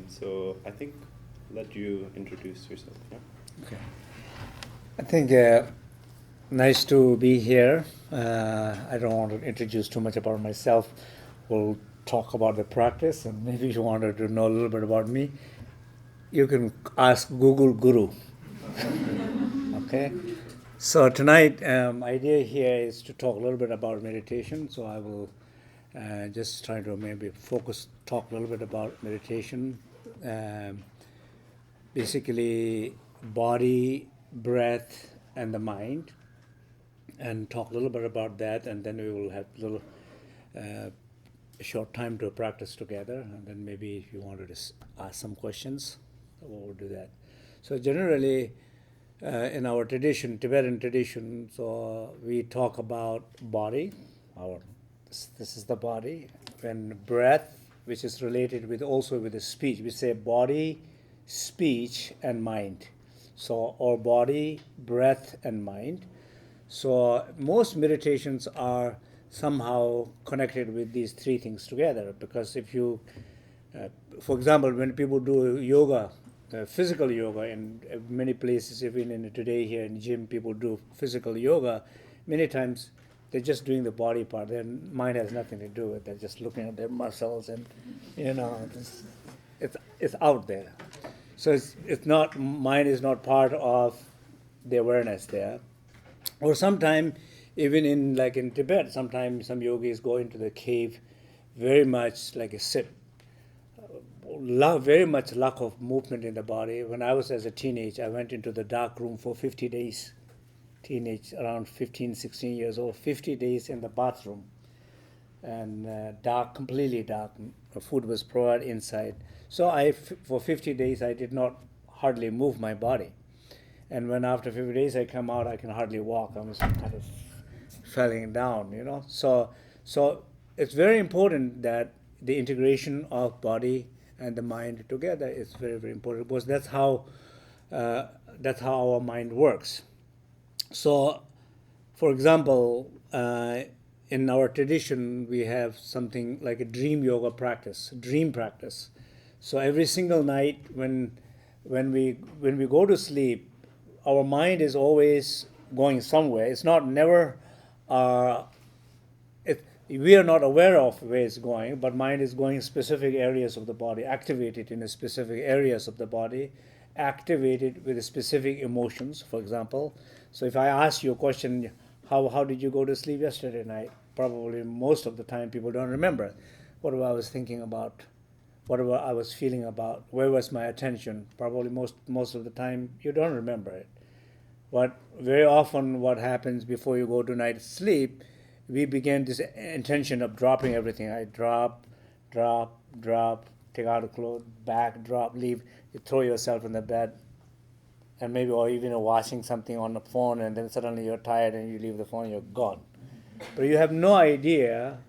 So I think let you introduce yourself. Yeah. Okay. I think nice to be here. I don't want to introduce too much about myself. We'll talk about the practice, and maybe if you wanted to know a little bit about me, you can ask Google Guru. Okay. So tonight, idea here is to talk a little bit about meditation. So I will just try to maybe talk a little bit about meditation. Basically, body, breath, and the mind, and talk a little bit about that, and then we will have a little short time to practice together, and then maybe if you wanted to ask some questions, we'll do that. So generally, in our tradition, Tibetan tradition, so we talk about body, this is the body, and breath, which is related with also with the speech. We say body, speech, and mind. So our body, breath, and mind. So most meditations are somehow connected with these three things together, because if you, for example, when people do yoga, physical yoga in many places, even in today here in gym, people do physical yoga, many times they're just doing the body part. Their mind has nothing to do with it. They're just looking at their muscles, and it's out there. So it's not, mind is not part of the awareness there. Or sometimes, even in Tibet, sometimes some yogis go into the cave very much like a sit, very much lack of movement in the body. When I was as a teenage, I went into the dark room for 50 days. Teenage, around 15, 16 years old, 50 days in the bathroom. And dark, completely dark. Food was provided inside. So for 50 days, I did not hardly move my body. And when after 50 days I come out, I can hardly walk. I was kind of falling down. So it's very important that the integration of body and the mind together is very, very important, because that's how our mind works. So, for example, in our tradition, we have something like a dream yoga practice, dream practice. So every single night when we go to sleep, our mind is always going somewhere. It's not never. We are not aware of where it's going, but mind is going in specific areas of the body, activated in specific areas of the body, activated with specific emotions, for example. So if I ask you a question, how did you go to sleep yesterday night? Probably most of the time people don't remember. What I was thinking about, what I was feeling about, where was my attention? Probably most of the time you don't remember it. But very often what happens before you go to night sleep, we begin this intention of dropping everything. I drop, take out the clothes, back, drop, leave. You throw yourself in the bed, and maybe, or even watching something on the phone, and then suddenly you're tired and you leave the phone, you're gone. But you have no idea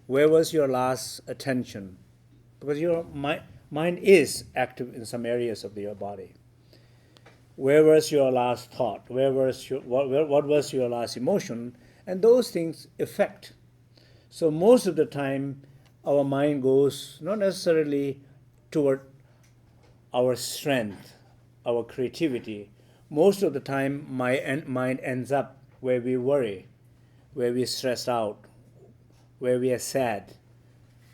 where was your last attention, because your mind is active in some areas of your body. Where was your last thought? What was your last emotion? And those things affect. So most of the time, our mind goes not necessarily toward our strength, our creativity. Most of the time, my mind ends up where we worry, where we stress out, where we are sad,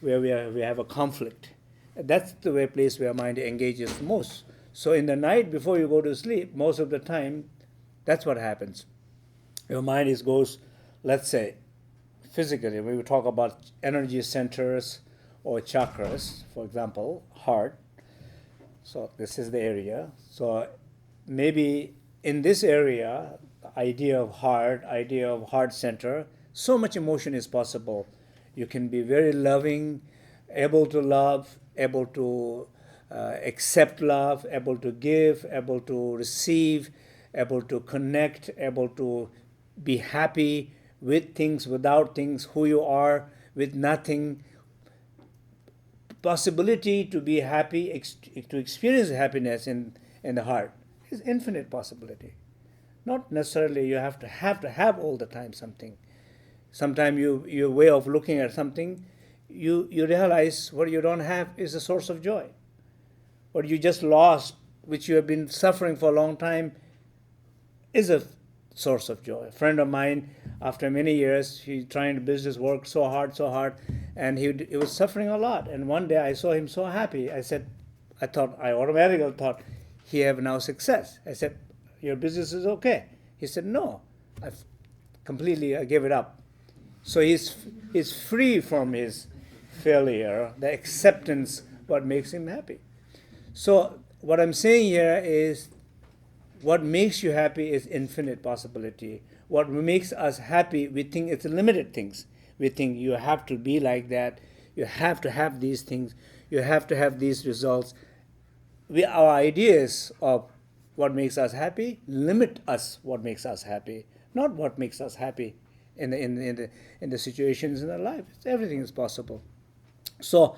where we have a conflict. That's the place where mind engages the most. So in the night before you go to sleep, most of the time, that's what happens. Your mind goes, let's say, physically, when we talk about energy centers or chakras, for example, heart. So this is the area. So maybe in this area, idea of heart center, so much emotion is possible. You can be very loving, able to love, able to accept love, able to give, able to receive, able to connect, able to be happy with things, without things, who you are, with nothing. Possibility to be happy, to experience happiness in the heart is infinite possibility. Not necessarily you have to have all the time something. Sometimes your way of looking at something, you realize what you don't have is a source of joy. what you just lost, which you have been suffering for a long time, is a source of joy. A friend of mine, after many years, he trying to business work so hard, and he was suffering a lot. And one day I saw him so happy. I automatically thought, he have now success. I said, your business is okay. He said, no, I gave it up. So he's free from his failure, the acceptance, what makes him happy. So what I'm saying here is, what makes you happy is infinite possibility. What makes us happy, we think it's limited things. We think you have to be like that, you have to have these things, you have to have these results. Our ideas of what makes us happy limit us what makes us happy, not what makes us happy in the situations in our life. Everything is possible. So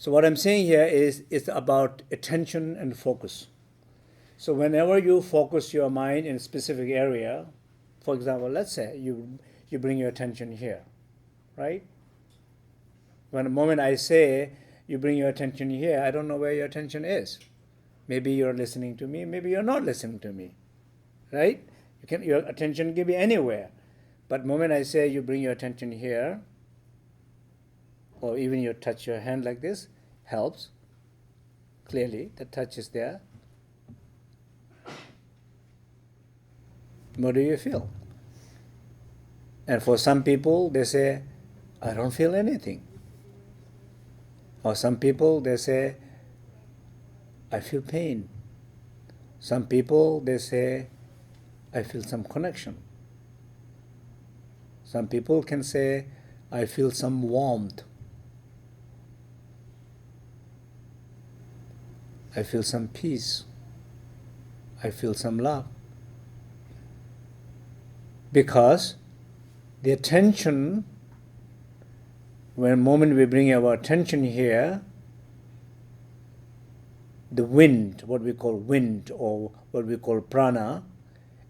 what I'm saying here is it's about attention and focus. So whenever you focus your mind in a specific area, for example, let's say you bring your attention here, right? When the moment I say you bring your attention here, I don't know where your attention is. Maybe you're listening to me, maybe you're not listening to me, right? Your attention can be anywhere. But the moment I say you bring your attention here, or even you touch your hand like this, helps. Clearly, the touch is there. What do you feel? And for some people, they say, I don't feel anything. Or some people, they say, I feel pain. Some people, they say, I feel some connection. Some people can say, I feel some warmth. I feel some peace. I feel some love. Because the attention, when moment we bring our attention here, the wind, what we call wind or what we call prana,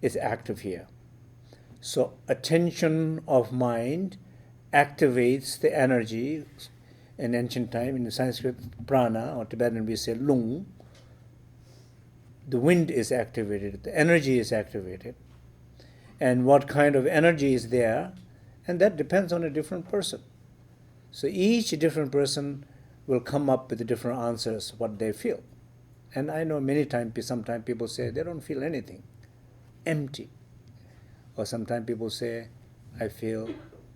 is active here. So attention of mind activates the energy. In ancient time, in the Sanskrit, prana, or Tibetan we say lung, the wind is activated, the energy is activated. And what kind of energy is there, and that depends on a different person. So each different person will come up with different answers, what they feel. And I know many times, sometimes people say they don't feel anything, empty. Or sometimes people say, I feel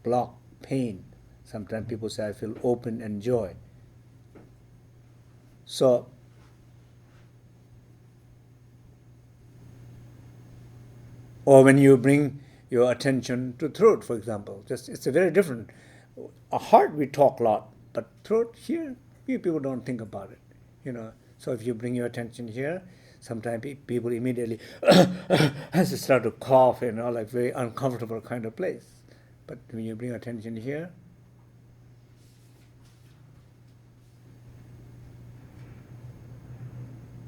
block, pain. Sometimes people say, I feel open and joy. So, or when you bring your attention to throat, for example, it's a very different. A heart we talk a lot, but throat here, people don't think about it, So if you bring your attention here, sometimes people immediately has to start to cough, like very uncomfortable kind of place. But when you bring attention here,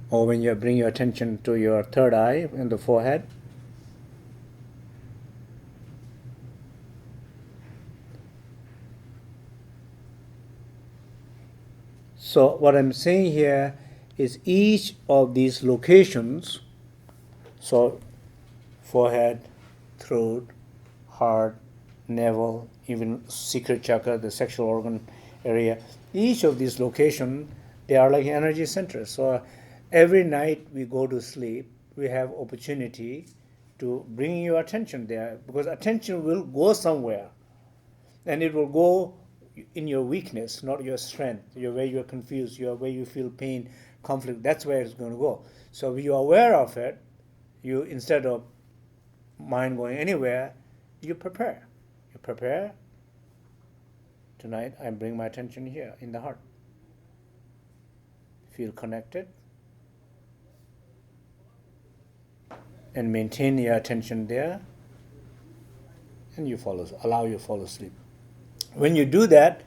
or when you bring your attention to your third eye in the forehead, so what I'm saying here is each of these locations, so forehead, throat, heart, navel, even secret chakra, the sexual organ area, each of these locations, they are like energy centers. So every night we go to sleep, we have opportunity to bring your attention there, because attention will go somewhere, and it will go in your weakness, not your strength, where you're confused, where you feel pain, conflict, that's where it's going to go. So if you're aware of it, you, instead of mind going anywhere, you prepare. You prepare. Tonight I bring my attention here in the heart. Feel connected. And maintain your attention there. And you allow you to fall asleep. When you do that,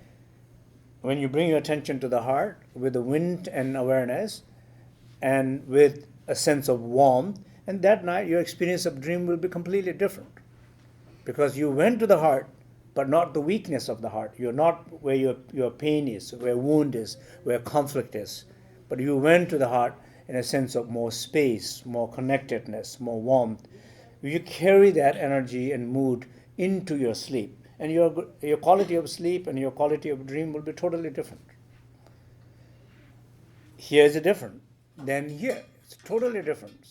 when you bring your attention to the heart with the wind and awareness and with a sense of warmth, and that night your experience of dream will be completely different. Because you went to the heart, but not the weakness of the heart. You're not where your pain is, where wound is, where conflict is. But you went to the heart in a sense of more space, more connectedness, more warmth. You carry that energy and mood into your sleep. And your quality of sleep and your quality of dream will be totally different. Here is different than here. It's totally different.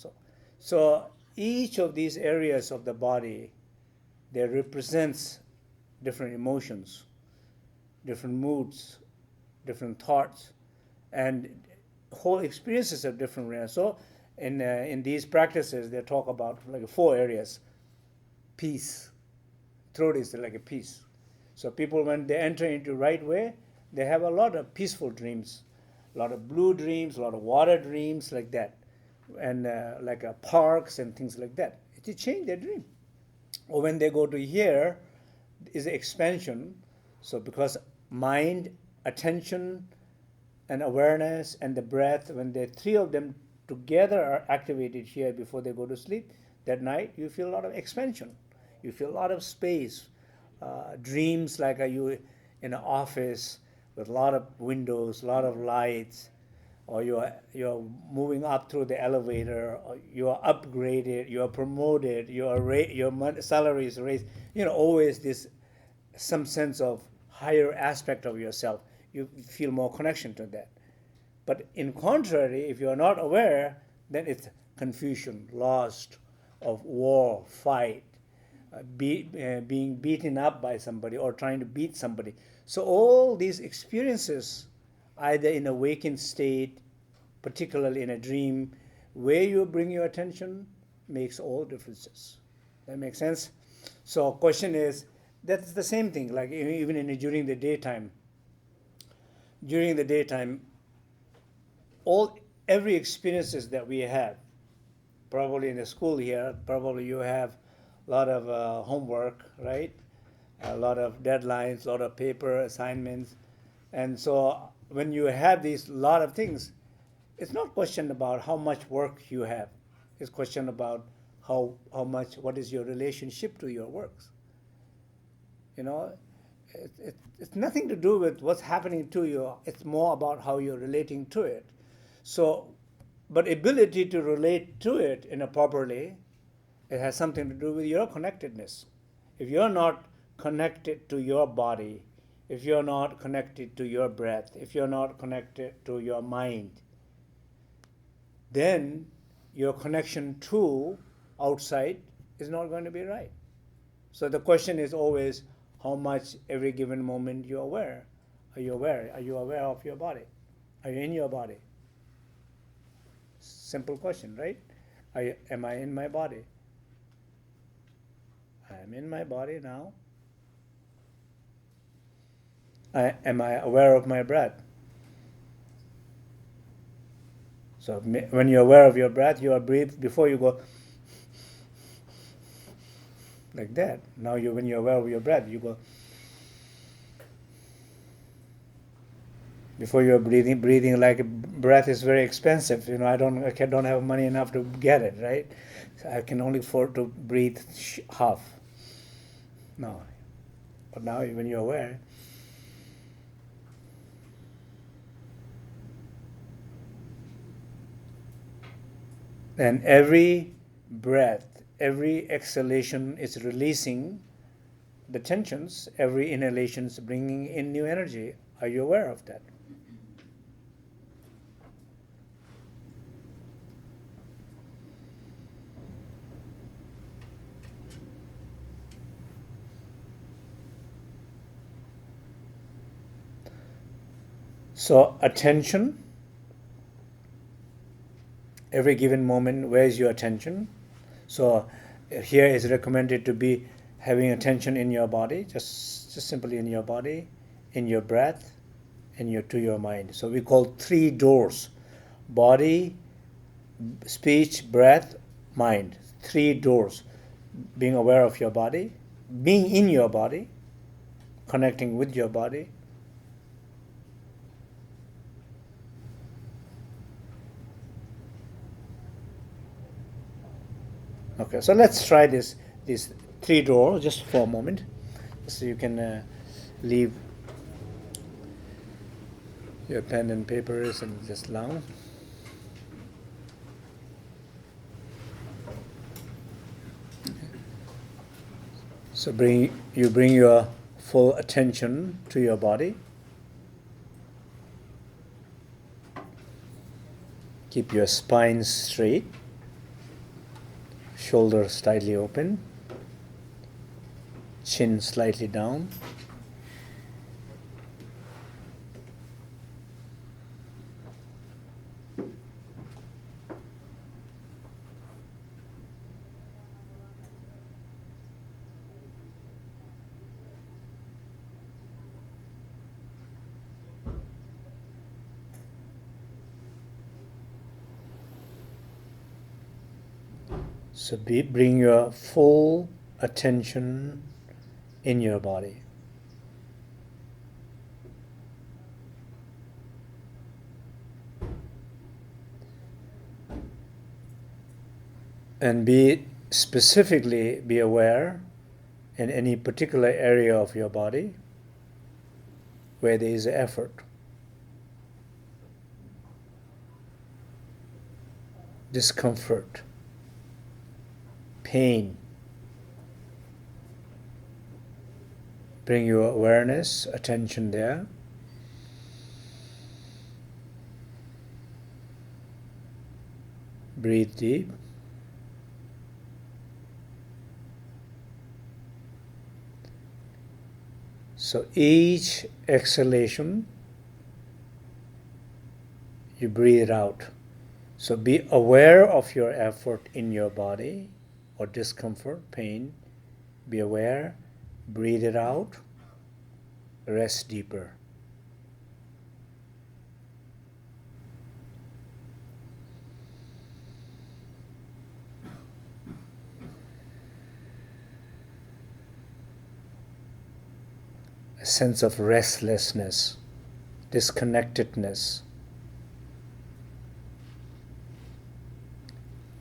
So each of these areas of the body, they represents different emotions, different moods, different thoughts, and whole experiences are different. So in these practices, they talk about like 4 areas. Peace. Throat is like a peace. So people, when they enter into right way, they have a lot of peaceful dreams, a lot of blue dreams, a lot of water dreams like that, and like parks and things like that. It change their dream. Or when they go to here, is expansion. So because mind, attention, and awareness and the breath, when the 3 of them together are activated here before they go to sleep, that night you feel a lot of expansion. You feel a lot of space. Dreams like you in an office with a lot of windows, a lot of lights, or you're moving up through the elevator, or you are upgraded, you are promoted, your salary is raised. Always this some sense of higher aspect of yourself. You feel more connection to that. But in contrary, if you are not aware, then it's confusion, lost, of war, fight, being beaten up by somebody or trying to beat somebody. So all these experiences, either in a wakened state, particularly in a dream, where you bring your attention makes all differences. That makes sense? So question is, that's the same thing, like even during the daytime. During the daytime, every experiences that we have, probably in the school here, probably you have a lot of homework, right? A lot of deadlines, a lot of paper assignments. And so when you have these lot of things, it's not question about how much work you have. It's question about how much, what is your relationship to your works. It's nothing to do with what's happening to you. It's more about how you're relating to it. So, but ability to relate to it in a properly, it has something to do with your connectedness. If you're not connected to your body, if you're not connected to your breath, if you're not connected to your mind, then your connection to outside is not going to be right. So the question is always, how much every given moment you're aware. Are you aware? Are you aware of your body? Are you in your body? Simple question, right? Am I in my body? I am in my body now. Am I aware of my breath? So when you're aware of your breath, you are breathe before you go like that. Now when you're aware of your breath, you go before you're breathing like breath is very expensive. I don't have money enough to get it, right? So I can only afford to breathe half. No, but now when you're aware, then every breath, every exhalation is releasing the tensions, every inhalation is bringing in new energy. Are you aware of that? So attention, every given moment, where is your attention? So here is recommended to be having attention in your body, just simply in your body, in your breath, and to your mind. So we call 3 doors: body, speech, breath, mind. 3 doors. Being aware of your body, being in your body, connecting with your body. Okay, so let's try these 3 doors just for a moment, so you can leave Your pen and paper is in just now. So bring your full attention to your body. Keep your spine straight, shoulders slightly open, chin slightly down. So bring your full attention in your body. And specifically be aware in any particular area of your body where there is effort. Discomfort. Pain. Bring your awareness, attention there. Breathe deep. So each exhalation, you breathe it out. So be aware of your effort in your body or discomfort, pain. Be aware, breathe it out, rest deeper. A sense of restlessness, disconnectedness.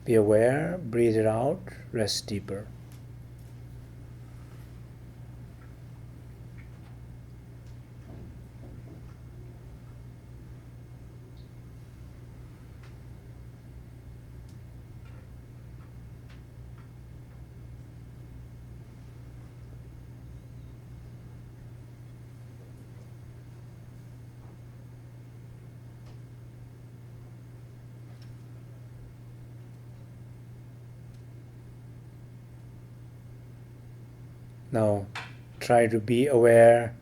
Be aware, breathe it out, rest deeper. Now, try to be aware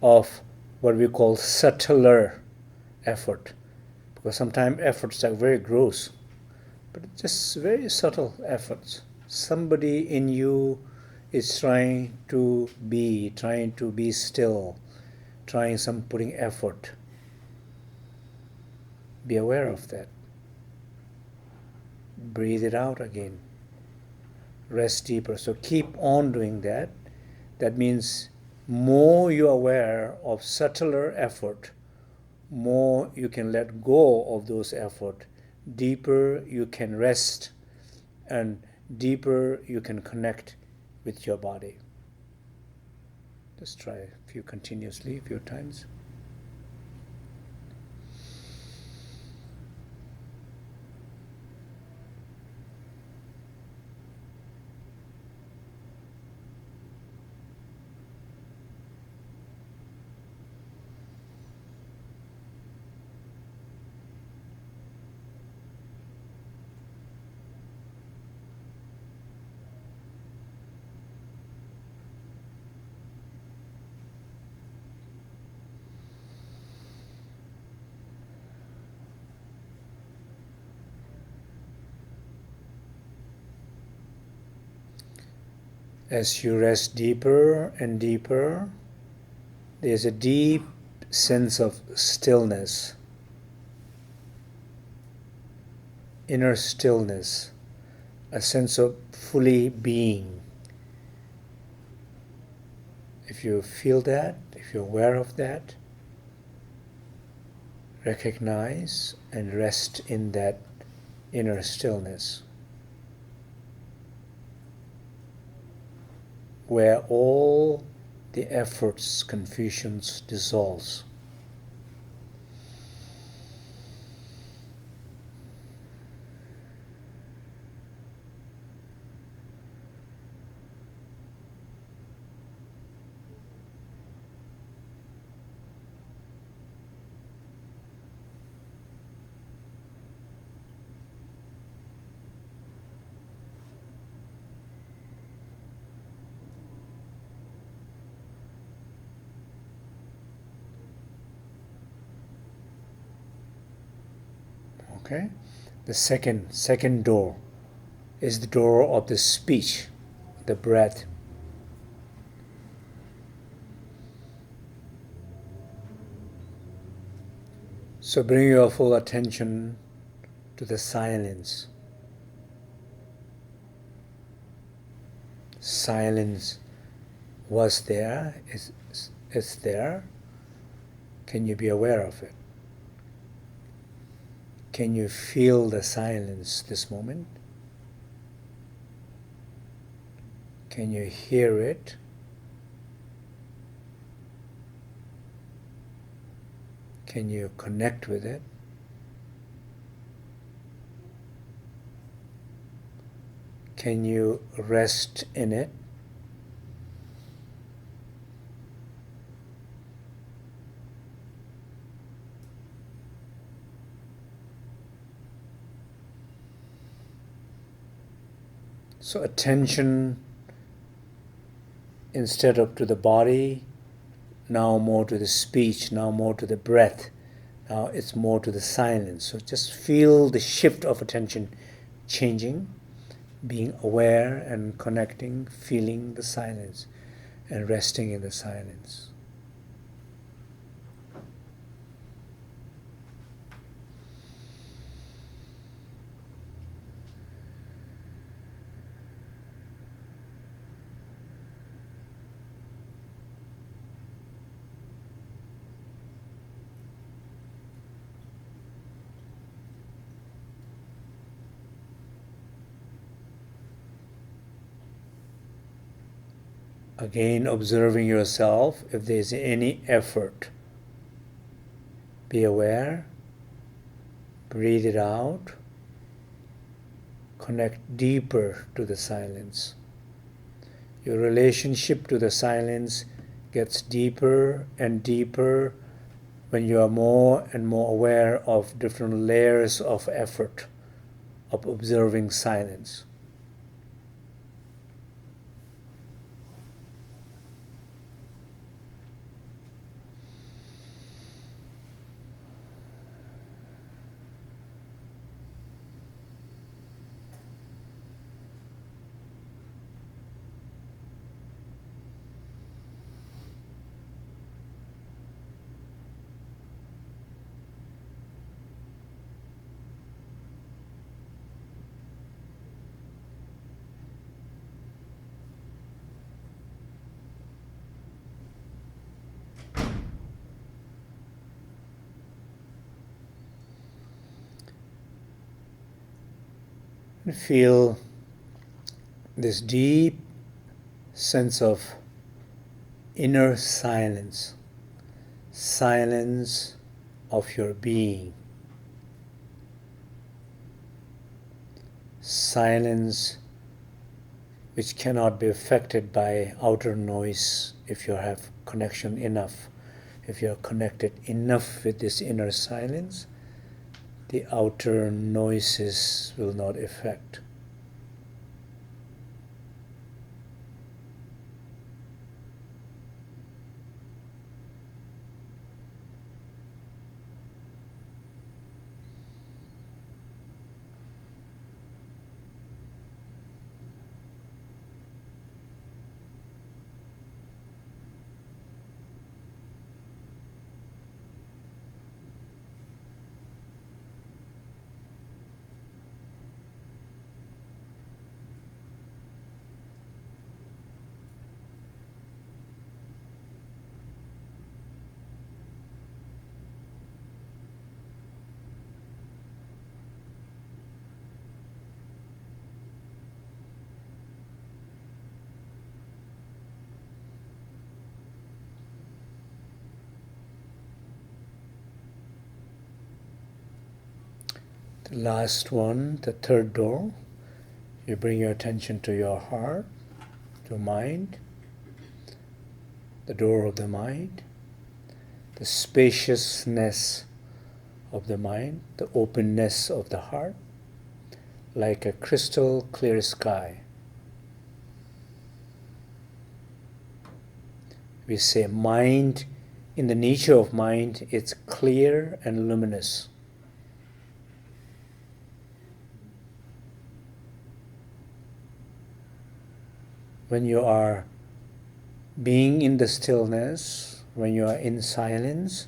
of what we call subtler effort. Because sometimes efforts are very gross, but it's just very subtle efforts. Somebody in you is trying to be still, putting effort. Be aware of that. Breathe it out again. Rest deeper. So keep on doing that. That means more you're aware of subtler effort, more you can let go of those efforts. Deeper you can rest, and deeper you can connect with your body. Just try a few times. As you rest deeper and deeper, there's a deep sense of stillness, inner stillness, a sense of fully being. If you feel that, if you're aware of that, recognize and rest in that inner stillness, where all the efforts, confusions dissolves. Okay? The second door is the door of the speech, the breath. So bring your full attention to the silence. Silence was there, is there. Can you be aware of it? Can you feel the silence this moment? Can you hear it? Can you connect with it? Can you rest in it? So attention, instead of to the body, now more to the speech, now more to the breath, now it's more to the silence. So just feel the shift of attention changing, being aware and connecting, feeling the silence and resting in the silence. Again, observing yourself, if there's any effort, be aware, breathe it out, connect deeper to the silence. Your relationship to the silence gets deeper and deeper when you are more and more aware of different layers of effort of observing silence. And feel this deep sense of inner silence, silence of your being, silence which cannot be affected by outer noise if you have connection enough. If you are connected enough with this inner silence, the outer noises will not affect. The last one, the third door, you bring your attention to your heart, to mind, the door of the mind, the spaciousness of the mind, the openness of the heart, like a crystal clear sky. We say mind, in the nature of mind, it's clear and luminous. when you are being in the stillness, when you are in silence,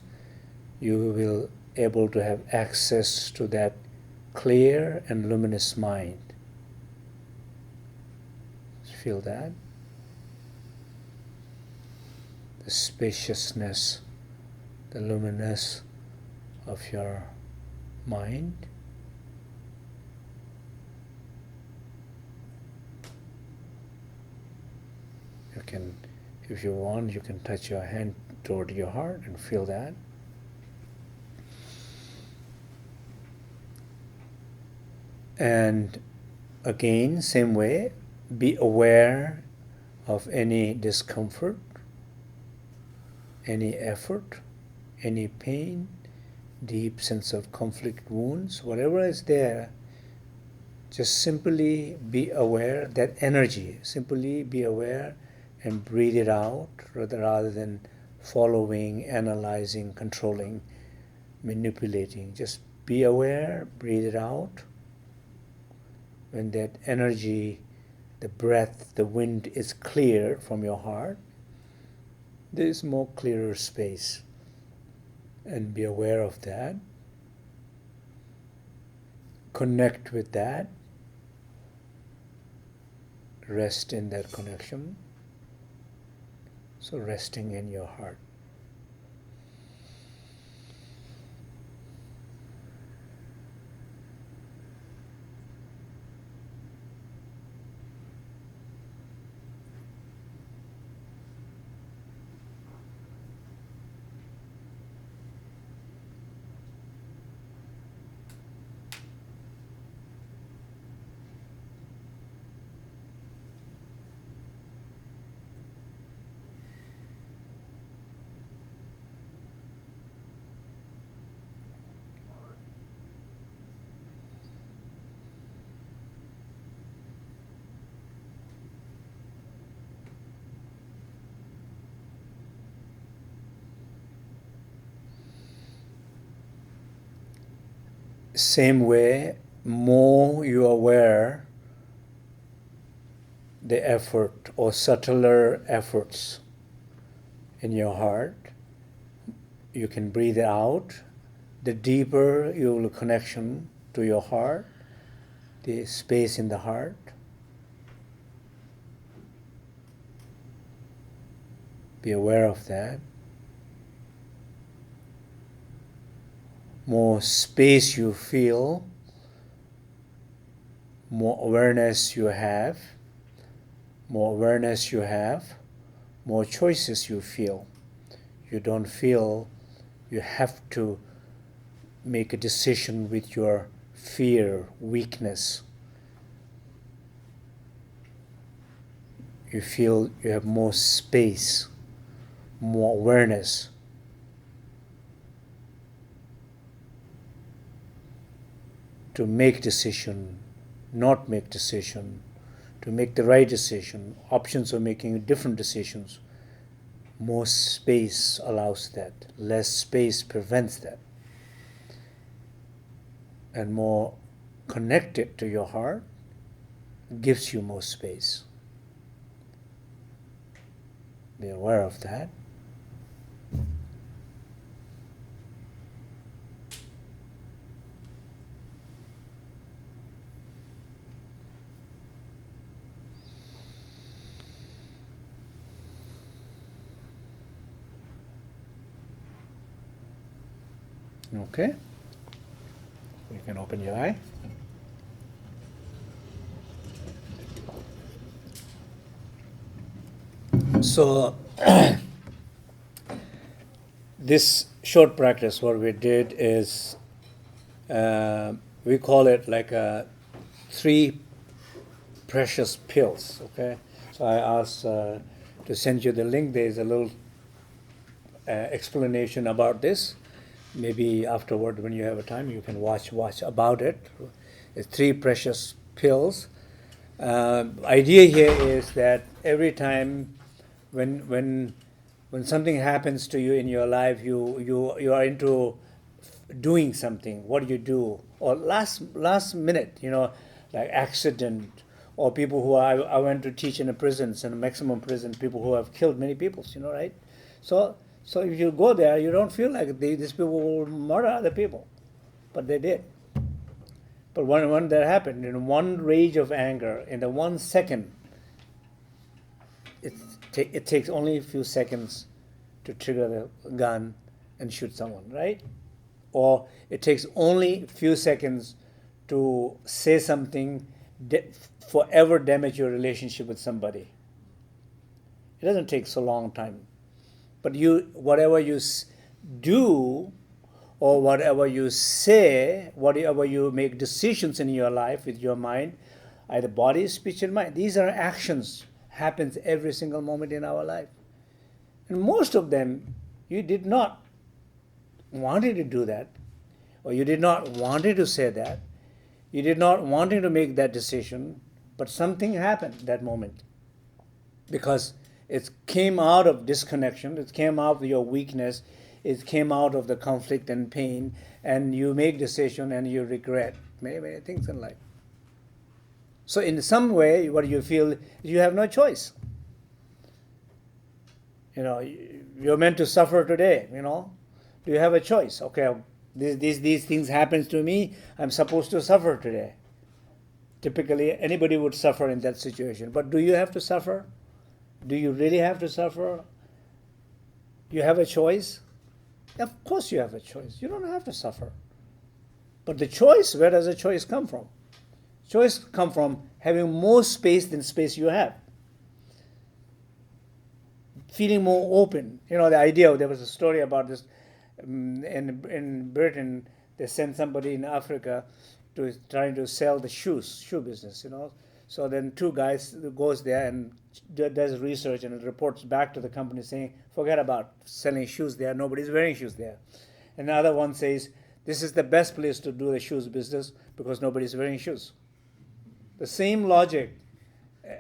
you will able to have access to that clear and luminous mind. Feel that? The spaciousness, the luminous of your mind. You can, if you want, you can touch your hand toward your heart and feel that. And again, same way, be aware of any discomfort, any effort, any pain, deep sense of conflict wounds, whatever is there, just simply be aware, that energy, simply be aware and breathe it out rather than following, analyzing, controlling, manipulating. Just be aware, breathe it out. When that energy, the breath, the wind is clear from your heart, there is more clearer space. And be aware of that. Connect with that. Rest in that connection. So resting in your heart. Same way, more you are aware the effort or subtler efforts in your heart, you can breathe it out. The deeper your connection to your heart, the space in the heart. Be aware of that. More space you feel, more awareness you have, more choices you feel. You don't feel you have to make a decision with your fear, weakness. You feel you have more space, more awareness. To make decision, not make decision, to make the right decision, options of making different decisions. More space allows that, less space prevents that. And more connected to your heart gives you more space. Be aware of that. Okay, you can open your eye. So this short practice, what we did is we call it like 3 precious pills. Okay, so I asked to send you the link. There is a little explanation about this. Maybe afterward, when you have a time, you can watch about it. It's 3 precious pills. Idea here is that every time when something happens to you in your life, you are into doing something. What do you do? Or last minute, like accident or people who I went to teach in the prisons, in a maximum prison, people who have killed many people, right? So if you go there, you don't feel like these people will murder other people, but they did. But when that happened, in one rage of anger, in the 1 second, it takes only a few seconds to trigger the gun and shoot someone, right? Or it takes only a few seconds to say something forever damage your relationship with somebody. It doesn't take so long time. But whatever you do, or whatever you say, whatever you make decisions in your life with your mind, either body, speech, and mind, these are actions, happens every single moment in our life. And most of them, you did not wanted to do that, or you did not wanted to say that, you did not wanting to make that decision, but something happened that moment. Because it came out of disconnection, it came out of your weakness, it came out of the conflict and pain, and you make decision and you regret many, many things in life. So in some way, what you feel, you have no choice. You're meant to suffer today, Do you have a choice? Okay, these things happen to me, I'm supposed to suffer today. Typically, anybody would suffer in that situation. But do you have to suffer? Do you really have to suffer? You have a choice? Of course you have a choice. You don't have to suffer. But the choice, where does the choice come from? Choice come from having more space than space you have. Feeling more open. The idea, there was a story about this in Britain. They sent somebody in Africa to trying to sell the shoe business, So then two guys goes there and does research and reports back to the company saying, forget about selling shoes there, nobody's wearing shoes there. And the other one says, this is the best place to do the shoes business because nobody's wearing shoes. The same logic,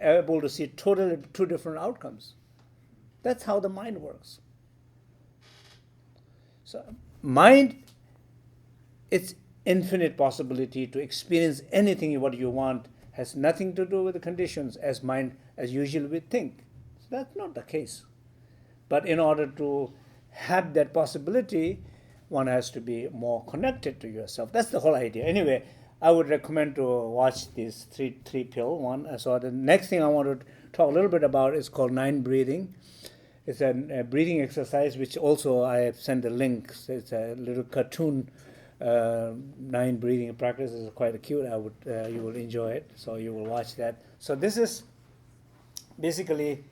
able to see totally two different outcomes. That's how the mind works. So mind, it's infinite possibility to experience anything what you want, has nothing to do with the conditions as mind as usually we think. So that's not the case. But in order to have that possibility, one has to be more connected to yourself. That's the whole idea. Anyway, I would recommend to watch this three pill one. So the next thing I want to talk a little bit about is called 9 breathing. It's a breathing exercise, which also I have sent the link. It's a little cartoon. 9 breathing practice is quite cute. You will enjoy it. So you will watch that. So this is basically,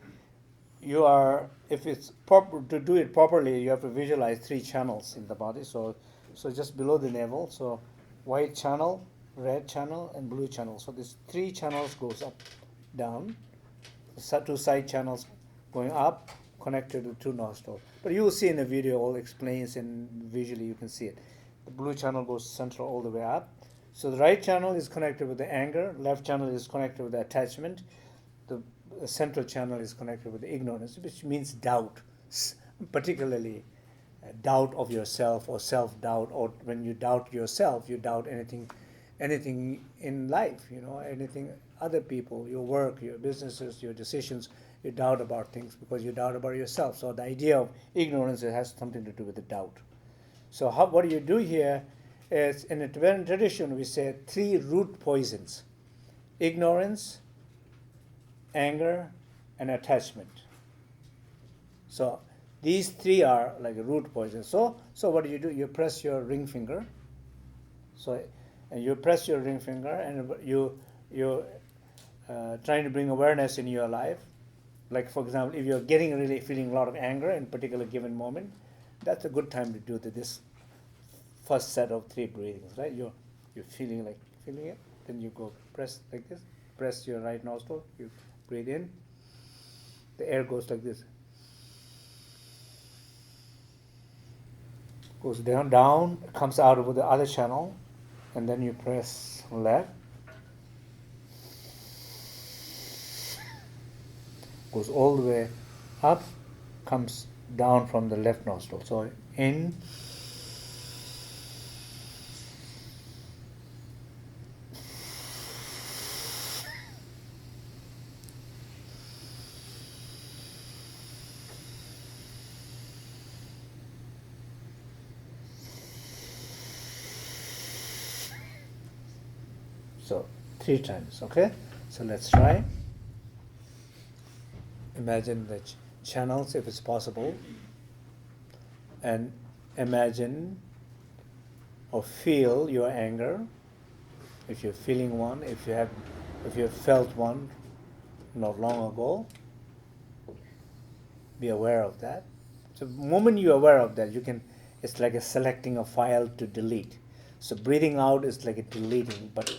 if it's proper to do it properly, you have to visualize 3 channels in the body. So just below the navel. So white channel, red channel, and blue channel. So these 3 channels goes up, down. The 2 side channels going up, connected to 2 nostrils. But you will see in the video, all explains, and visually you can see it. The blue channel goes central all the way up. So the right channel is connected with the anger, left channel is connected with the attachment, the central channel is connected with the ignorance, which means doubt, particularly doubt of yourself or self-doubt, or when you doubt yourself, you doubt anything in life, anything, other people, your work, your businesses, your decisions, you doubt about things because you doubt about yourself. So the idea of ignorance, it has something to do with the doubt. So what you do here is, in the Tibetan tradition, we say 3 root poisons: ignorance, anger, and attachment. So these 3 are like a root poison. So what do? You press your ring finger. And you press your ring finger, and you trying to bring awareness in your life. Like, for example, if you're really feeling a lot of anger in a particular given moment, that's a good time to do this first set of 3 breathings, right? You're feeling it, then you go press like this, press your right nostril, you breathe in, the air goes like this, goes down, comes out over the other channel, and then you press left, goes all the way up, comes down from the left nostril. So in, So 3 times, okay? So let's try. Imagine the channels if it's possible, and imagine or feel your anger. If you're feeling one, if you have felt one not long ago, be aware of that. So the moment you're aware of that, it's like selecting a file to delete. So breathing out is like a deleting, but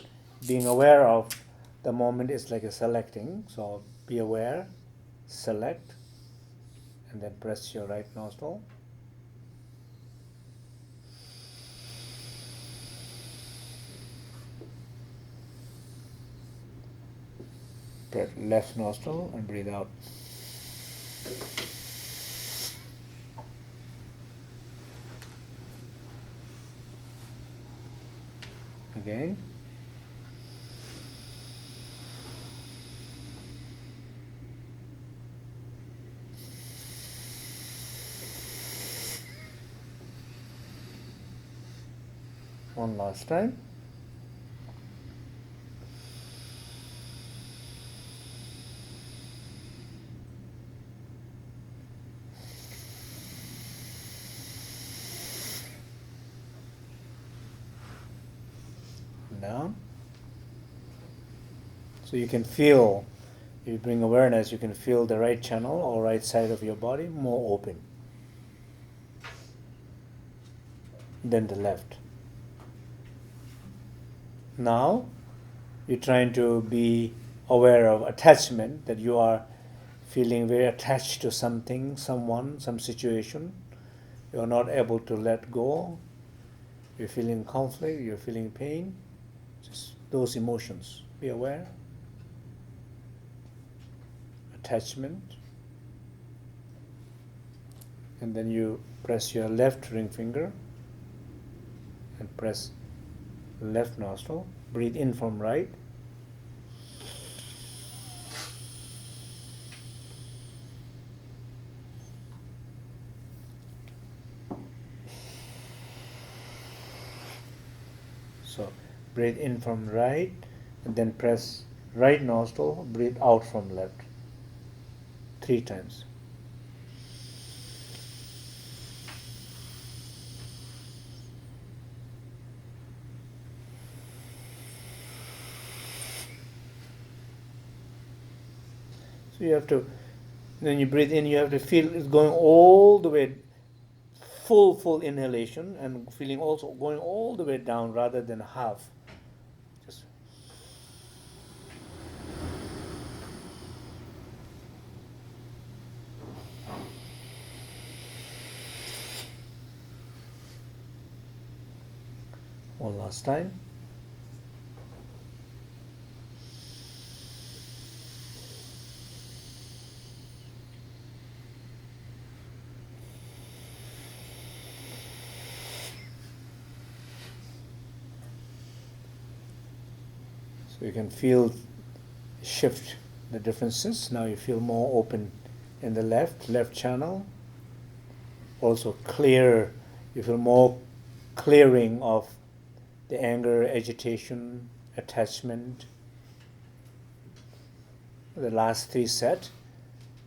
being aware of the moment is like a selecting. So be aware, select, and then press your right nostril. Press left nostril and breathe out. Again. One last time. Down. So you can feel, if you bring awareness, you can feel the right channel or right side of your body more open than the left. Now you're trying to be aware of attachment, that you are feeling very attached to something, someone, some situation. You're not able to let go. You're feeling conflict, you're feeling pain. Just those emotions. Be aware. Attachment. And then you press your left ring finger and press left nostril. Breathe in from right. So breathe in from right and then press right nostril, breathe out from left. 3 times. So you have to, then you breathe in, you have to feel it's going all the way, full inhalation, and feeling also going all the way down rather than half. Just one last time. So you can feel shift the differences. Now you feel more open in the left channel. Also clear, you feel more clearing of the anger, agitation, attachment. The last 3 set,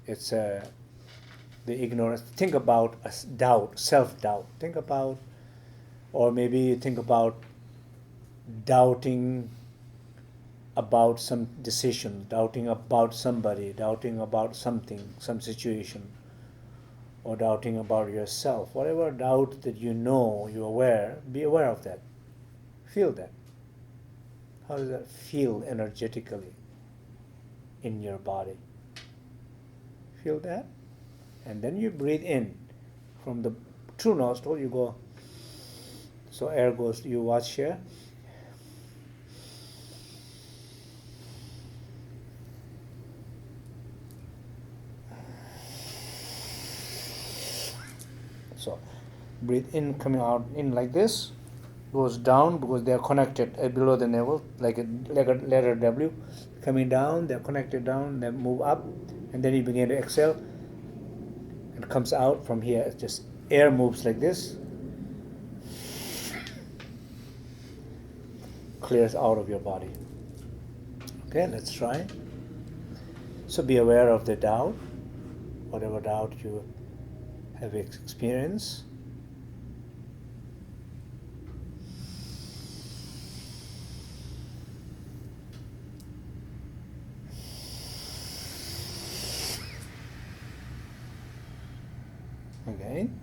it's the ignorance. Think about doubt, self-doubt. Think about, or maybe you think about doubting about some decision, doubting about somebody, doubting about something, some situation, or doubting about yourself. Whatever doubt that you know, you're aware, be aware of that. Feel that. How does that feel energetically in your body? Feel that? And then you breathe in. From the true nostril, you go, so air goes, you watch here. So breathe in, coming out in like this, goes down because they are connected below the navel, like a letter W. Coming down, they're connected down, then move up, and then you begin to exhale. It comes out from here. It's just air moves like this, clears out of your body. Okay, let's try. So be aware of the doubt, whatever doubt you have experienced. Again.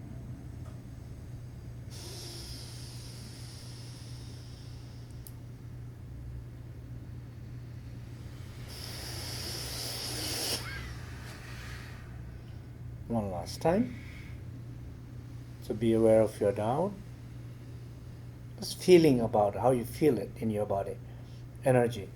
One last time. So be aware of your doubt. Just feeling about how you feel it in your body. Energy.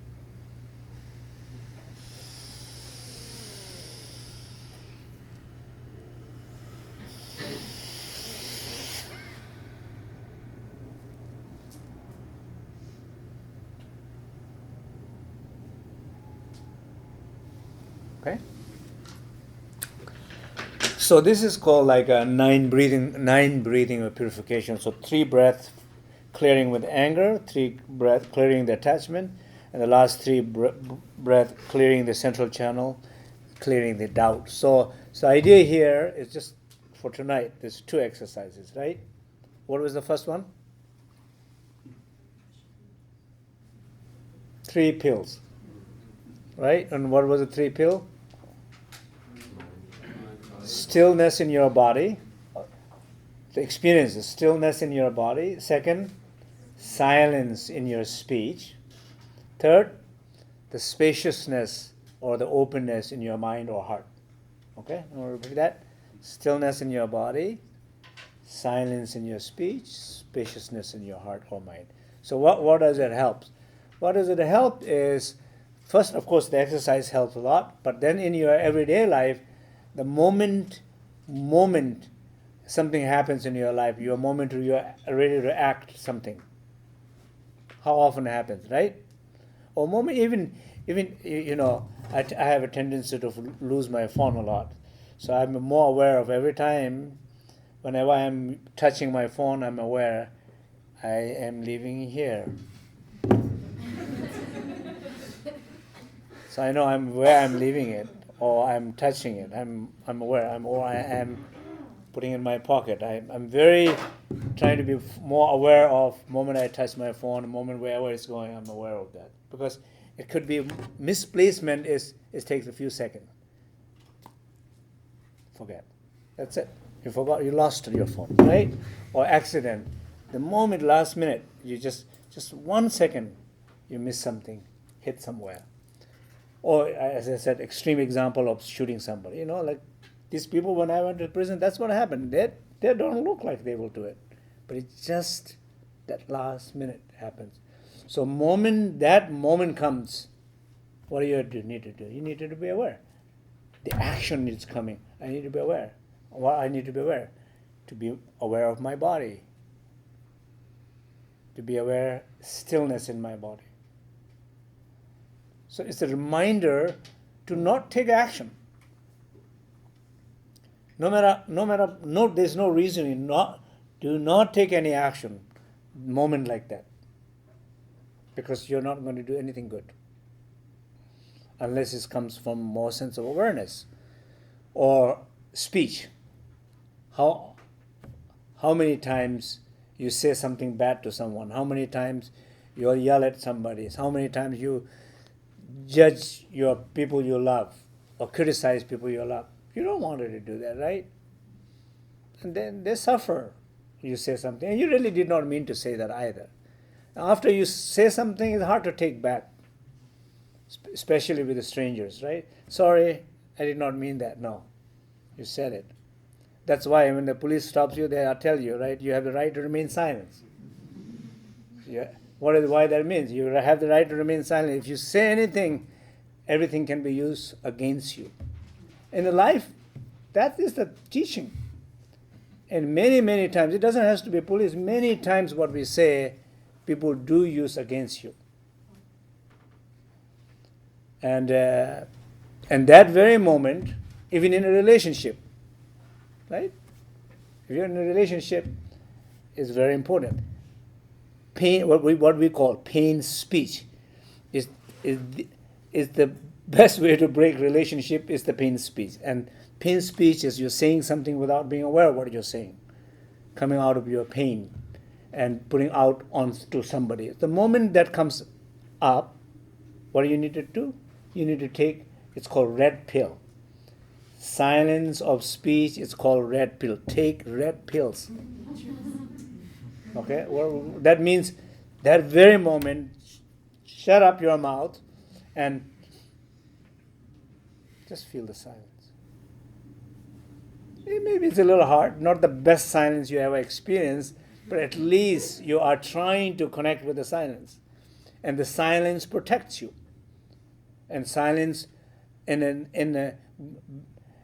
Okay? So this is called like a nine breathing of purification. So 3 breaths clearing with anger, 3 breath clearing the attachment, and the last 3 breath clearing the central channel, clearing the doubt. So the idea here is just for tonight, there's 2 exercises, right? What was the first one? 3 pills, right? And what was the 3 pill? Stillness in your body. The experience is stillness in your body. Second, silence in your speech. Third, the spaciousness or the openness in your mind or heart. Okay, I'm going to repeat that. Stillness in your body, silence in your speech, spaciousness in your heart or mind. So what does it help? What does it help is, first, of course, the exercise helps a lot, but then in your everyday life, the moment something happens in your life, you're ready to act something. How often it happens, right? Or moment, even I have a tendency to lose my phone a lot. So I'm more aware of every time, whenever I'm touching my phone, I'm aware I am leaving here. So I know where I'm leaving it, or I'm touching it. I'm aware. I am putting it in my pocket. I'm very trying to be more aware of moment I touch my phone, the moment wherever it's going. I'm aware of that because it could be misplacement. It takes a few seconds. Forget. That's it. You forgot. You lost your phone, right? Or accident. The moment, last minute, you just 1 second, you miss something, hit somewhere. Or, as I said, extreme example of shooting somebody. Like these people, when I went to prison, that's what happened. They don't look like they will do it. But it's just that last minute happens. So that moment comes, what do you need to do? You need to be aware. The action is coming. I need to be aware. What I need to be aware? To be aware of my body. To be aware stillness in my body. So it's a reminder to not take action. There's no reason do not take any action moment like that, because you're not going to do anything good unless it comes from more sense of awareness. Or speech. How many times you say something bad to someone? How many times you yell at somebody? How many times you judge your people you love or criticize people you love? You don't want to do that, right? And then they suffer. You say something, and you really did not mean to say that either. After you say something, it's hard to take back, especially with the strangers, right? Sorry, I did not mean that. No, you said it. That's why when the police stops you, they tell you, right? You have the right to remain silent. Yeah. Why that means? You have the right to remain silent. If you say anything, everything can be used against you. In the life, that is the teaching. And many, many times, it doesn't have to be police. Many times what we say, people do use against you. And that very moment, even in a relationship, right? If you're in a relationship, it's very important. Pain, what we call pain speech, is is the best way to break relationship is the pain speech. And pain speech is you're saying something without being aware of what you're saying, coming out of your pain and putting out onto somebody. The moment that comes up, what do you need to do? You need to take, it's called red pill. Silence of speech is called red pill. Take red pills. Okay? Well, that means that very moment, shut up your mouth and just feel the silence. Maybe it's a little hard, not the best silence you ever experienced, but at least you are trying to connect with the silence. And the silence protects you. And silence, if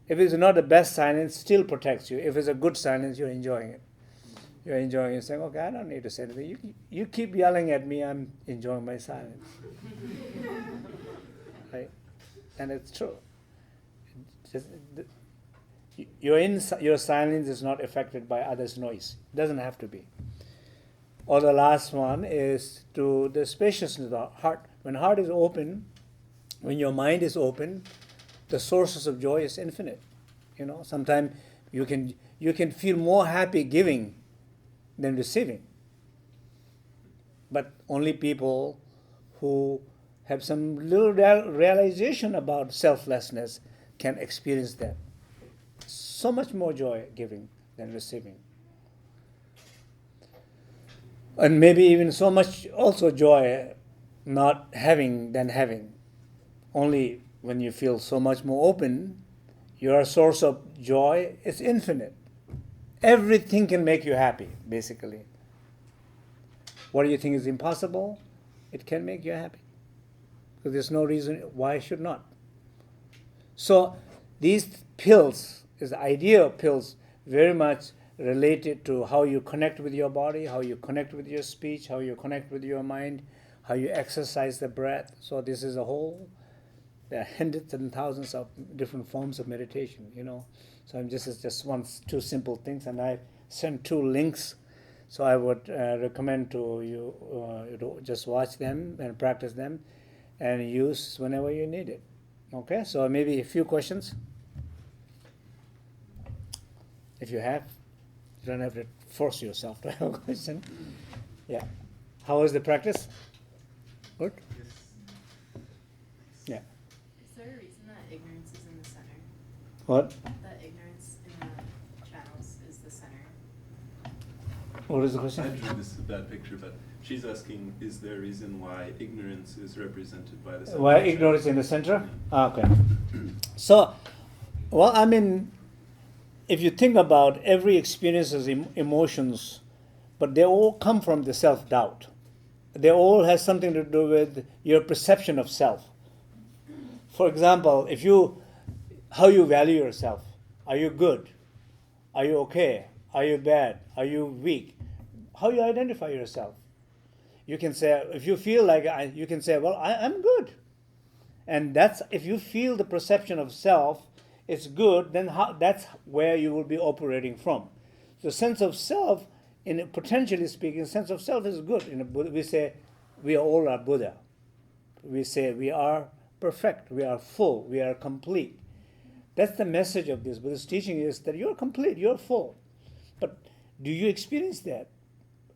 it's not the best silence, still protects you. If it's a good silence, you're enjoying it. You're enjoying it, saying, okay, I don't need to say anything. You keep yelling at me, I'm enjoying my silence. Right? And it's true. Your silence is not affected by others' noise. It doesn't have to be. Or the last one is to the spaciousness of the heart. When heart is open, when your mind is open, the sources of joy is infinite. Sometimes you can feel more happy giving than receiving. But only people who have some little realization about selflessness can experience that. So much more joy giving than receiving. And maybe even so much also joy not having than having. Only when you feel so much more open, your source of joy is infinite. Everything can make you happy, basically. What do you think is impossible? It can make you happy. Because there's no reason why it should not. So these pills, the idea of pills, very much related to how you connect with your body, how you connect with your speech, how you connect with your mind, how you exercise the breath. So this is a whole, there are hundreds and thousands of different forms of meditation, So this is just two simple things, and I sent 2 links. So I would recommend to you to just watch them and practice them and use whenever you need it. Okay, so maybe a few questions. If you have, you don't have to force yourself to have a question. Yeah. How was the practice? Good? Yeah. Is there a reason that ignorance is in the center? What? That ignorance in the channels is the center. What is the question? Actually, this is a bad picture, but she's asking, is there a reason why ignorance is represented by the center? Why ignorance in the center? Okay. So, if you think about every experience as emotions, but they all come from the self-doubt. They all have something to do with your perception of self. For example, how you value yourself. Are you good? Are you okay? Are you bad? Are you weak? How you identify yourself. You can say, if you feel like, you can say, well, I'm good. And that's, if you feel the perception of self is good, then that's where you will be operating from. The sense of self, potentially speaking, sense of self is good. We say, we all are Buddha. We say, we are perfect, we are full, we are complete. That's the message of this Buddhist teaching, is that you're complete, you're full. But do you experience that?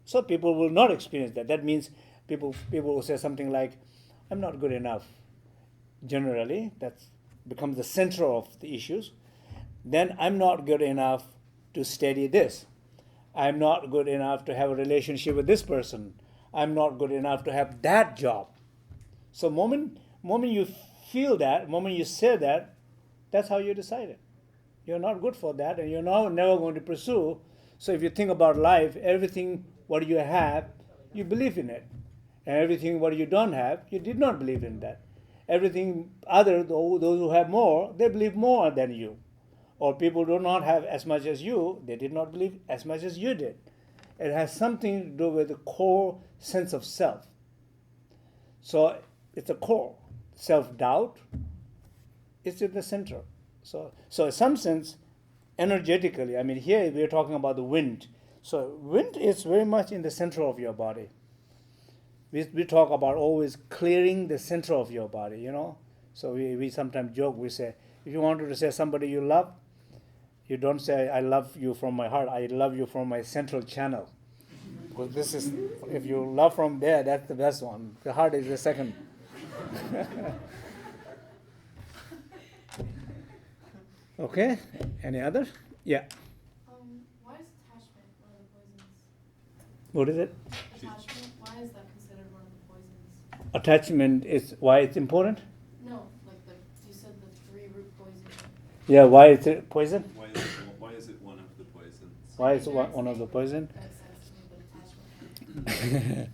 So people will not experience that. That means people will say something like, I'm not good enough. Generally, that becomes the center of the issues. Then I'm not good enough to study this. I'm not good enough to have a relationship with this person. I'm not good enough to have that job. So moment you feel that, moment you say that, that's how you decided. You're not good for that, and you're now never going to pursue. So if you think about life, everything what you have, you believe in it. And everything what you don't have, you did not believe in that. Everything other, those who have more, they believe more than you. Or people do not have as much as you, they did not believe as much as you did. It has something to do with the core sense of self. So it's a core. Self-doubt is at the center. So in some sense, energetically, here we're talking about the wind. So wind is very much in the center of your body. We talk about always clearing the center of your body, So we sometimes joke, we say, if you wanted to say somebody you love, you don't say, I love you from my heart, I love you from my central channel. Because this is, if you love from there, that's the best one. The heart is the second. Okay, any other? Yeah. Why is attachment one of the poisons? What is it? Attachment, why is that considered one of the poisons? Attachment is why it's important? No, like you said the 3 root poison. Yeah, why is it poison? Why is it one of the poisons? Why is it one of the poison? Makes sense to me, but attachment.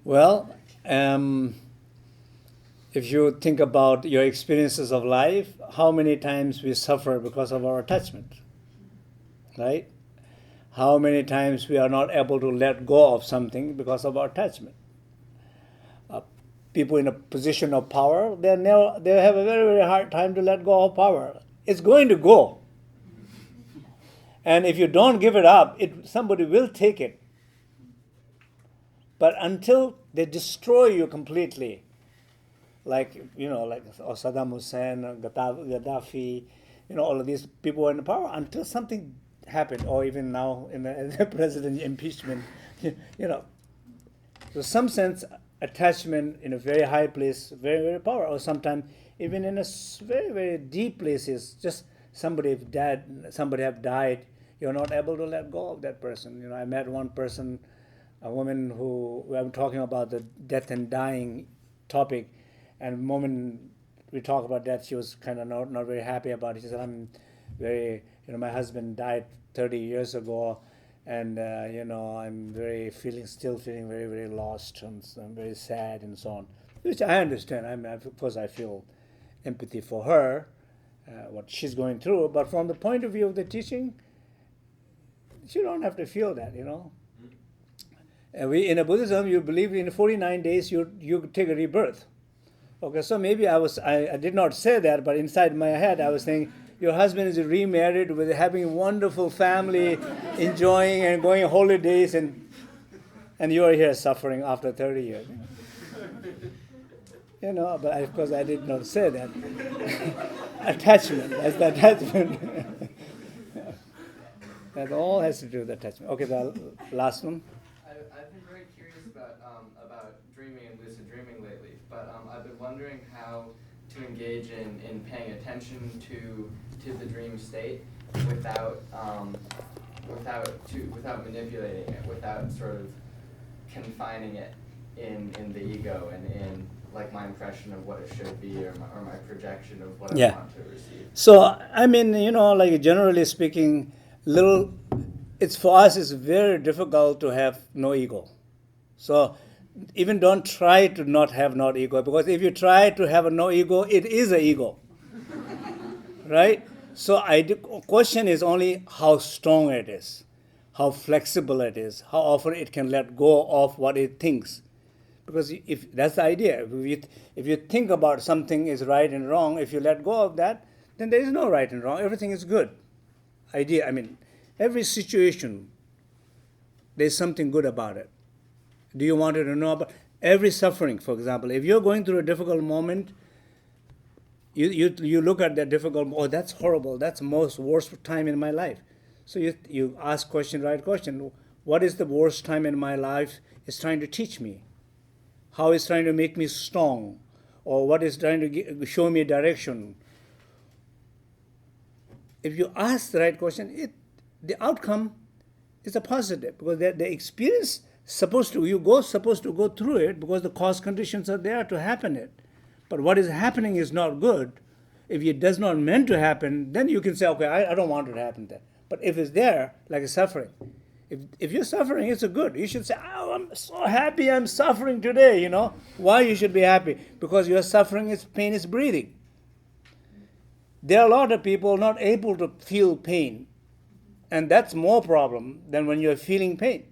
Well, if you think about your experiences of life, how many times we suffer because of our attachment, right? How many times we are not able to let go of something because of our attachment. People in a position of power, they have a very, very hard time to let go of power. It's going to go. And if you don't give it up, somebody will take it. But until they destroy you completely, like Saddam Hussein, Gaddafi, all of these people in power, until something happened, or even now in the president impeachment, So some sense, attachment in a very high place, very, very powerful, or sometimes even in a very, very deep places, just somebody have died, you're not able to let go of that person. I met one person, a woman who, I'm talking about the death and dying topic, and the moment we talk about death, she was kind of not very happy about it. She said, I'm very, my husband died 30 years ago, and I'm still feeling very, very lost, and so I'm very sad and so on, which I understand. Of course I feel empathy for her, what she's going through, but from the point of view of the teaching, you don't have to feel that, And in Buddhism, you believe in 49 days you take a rebirth. Okay, so maybe I did not say that, but inside my head I was saying, your husband is remarried with having a wonderful family, enjoying and going on holidays, and you are here suffering after 30 years. But of course I did not say that. Attachment, that's the attachment. That all has to do with attachment. Okay, the last one. I've been very curious about dreaming and lucid dreaming lately, but I've been wondering how to engage in paying attention to the dream state without manipulating it, without sort of confining it in the ego and in like my impression of what it should be or my projection of what I want to receive. So like generally speaking, it's for us it's very difficult to have no ego. So even don't try to not have no ego, because if you try to have a no ego, it is an ego. Right? So the question is only how strong it is, how flexible it is, how often it can let go of what it thinks. Because if that's the idea, if you think about something is right and wrong, if you let go of that, then there is no right and wrong. Everything is good. Every situation, there's something good about it. Do you want to know about every suffering? For example, if you're going through a difficult moment, you look at that difficult, that's horrible, that's the worst time in my life. So you ask right question, what is the worst time in my life is trying to teach me? How is trying to make me strong? Or what is trying to show me direction? If you ask the right question, the outcome is a positive, because the experience supposed to go through it because the cause conditions are there to happen it. But what is happening is not good. If it does not meant to happen, then you can say, okay, I don't want it to happen there. But if it's there, like a suffering, if you're suffering, it's a good. You should say, oh, I'm so happy I'm suffering today, Why you should be happy? Because your suffering pain is breathing. There are a lot of people not able to feel pain. And that's more problem than when you're feeling pain.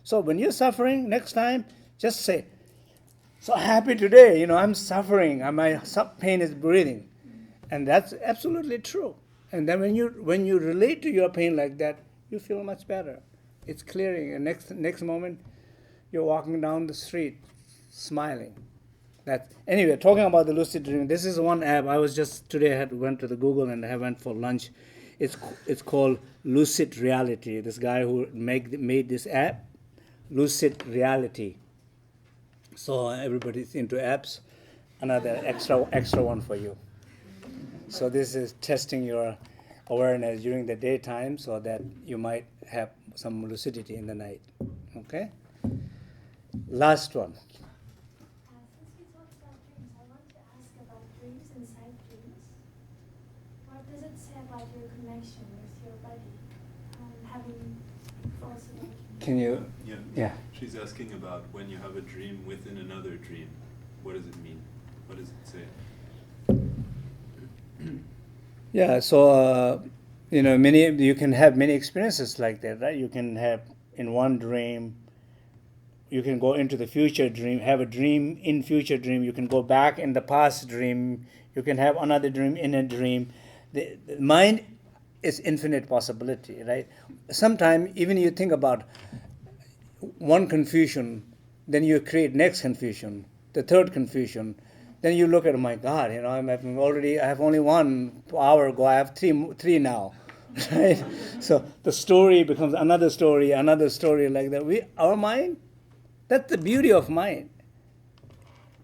So when you're suffering, next time, just say, so happy today, I'm suffering, and my pain is breathing. And that's absolutely true. And then when you relate to your pain like that, you feel much better. It's clearing. And next moment, you're walking down the street, smiling. That anyway, talking about the lucid dreaming, this is one app. I was just today went to the Google and I went for lunch. It's called Lucid Reality. This guy who made this app, Lucid Reality. So everybody's into apps. Another extra one for you. So this is testing your awareness during the daytime, so that you might have some lucidity in the night. Okay. Last one. Since we talked about dreams, I want to ask about dreams inside dreams. What does it say about your connection with your body, having false awakening? Can you? Yeah. She's asking about when you have a dream within another dream. What does it mean? What does it say? Yeah. So you can have many experiences like that, right? You can have in one dream. You can go into the future dream, have a dream in future dream. You can go back in the past dream. You can have another dream in a dream. The mind is infinite possibility, right? Sometimes even you think about one confusion, then you create next confusion, the third confusion. Then you look at, oh my God, I have only 1 hour ago. I have three now, right? So the story becomes another story like that. Our mind. That's the beauty of mind.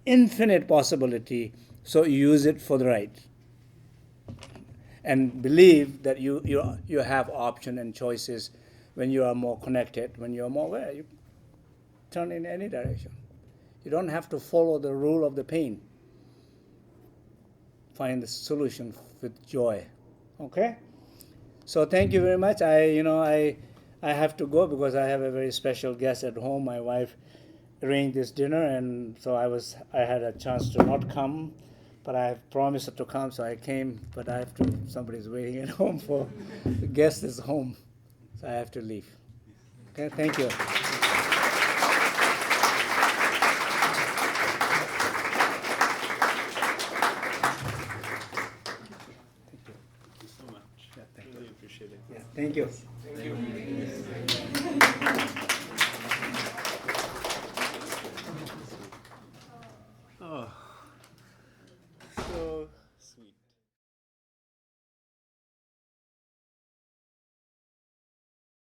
Infinite possibility, so you use it for the right. And believe that you have option and choices when you are more connected, when you are more aware. You turn in any direction. You don't have to follow the rule of the pain. Find the solution with joy. Okay? So thank you very much. I have to go because I have a very special guest at home. My wife arranged this dinner, and so I had a chance to not come, but I have promised to come, so I came. But somebody's waiting at home for the guest is home, so I have to leave. Okay, thank you. Thank you so much. Yeah, thank you. Really appreciate it. Yeah, thank you. Thank you.